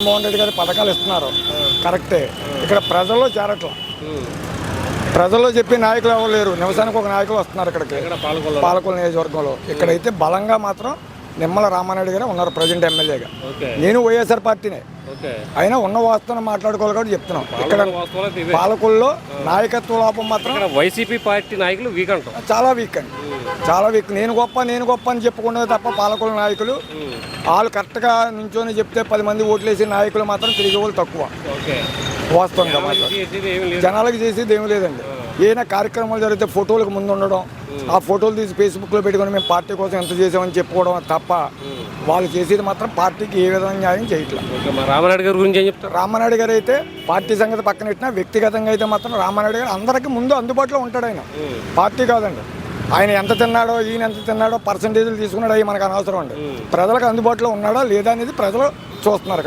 జగన్మోహన్ రెడ్డి గారి పథకాలు ఇస్తున్నారు కరెక్టే. ఇక్కడ ప్రజల్లో చేరట్లా. ప్రజల్లో చెప్పే నాయకులు ఎవరు లేరు. నివసానికి ఒక నాయకులు వస్తున్నారు ఇక్కడికి పాలకొల్లు నియోజకవర్గంలో. ఇక్కడైతే బలంగా మాత్రం నిమ్మల రామానాయుడు గారు ఉన్నారు ప్రజెంట్ ఎమ్మెల్యేగా. నేను వైఎస్ఆర్ పార్టీనే, అయినా ఉన్న వాస్తవం మాట్లాడుకోవాలి కాబట్టి చెప్తున్నాం. ఇక్కడ పాలకొల్లో నాయకత్వ లోపం మాత్రం వైసీపీ పార్టీ నాయకులు వీక్ అంటారు. చాలా వీక్ అండి, చాలా వీక్. నేను గొప్ప అని చెప్పుకున్నది తప్ప పాలకొల్లు నాయకులు వాళ్ళు కరెక్ట్గా నుంచొని చెప్తే 10 మంది ఓట్లు వేసే నాయకులు మాత్రం తిరిగే వాళ్ళు తక్కువ. వాస్తవంగా మాత్రం జనాలకు చేసేది ఏమీ లేదండి. ఏదైనా కార్యక్రమాలు జరిగితే ఫోటోలకు ముందు ఉండడం, ఆ ఫోటోలు తీసి ఫేస్బుక్లో పెట్టుకొని మేము పార్టీ కోసం ఎంత చేసామని చెప్పుకోవడం తప్ప వాళ్ళు చేసేది మాత్రం పార్టీకి ఏ విధంగా న్యాయం చేయట్లేదు. రామానాయుడు గారి గురించి ఏం చెప్తారు? రామానాయుడు గారు అయితే పార్టీ సంగతి పక్కన పెట్టినా వ్యక్తిగతంగా అయితే మాత్రం రామానాయుడు గారు అందరికీ ముందు అందుబాటులో ఉంటాడు. ఆయన పార్టీ కాదండి. ఆయన ఎంత తిన్నాడో ఈయన ఎంత తిన్నాడో పర్సంటేజ్లు తీసుకున్నాడో అవి మనకు అనవసరం అండి. ప్రజలకు అందుబాటులో ఉన్నాడా లేదా అనేది ప్రజలు చూస్తున్నారు.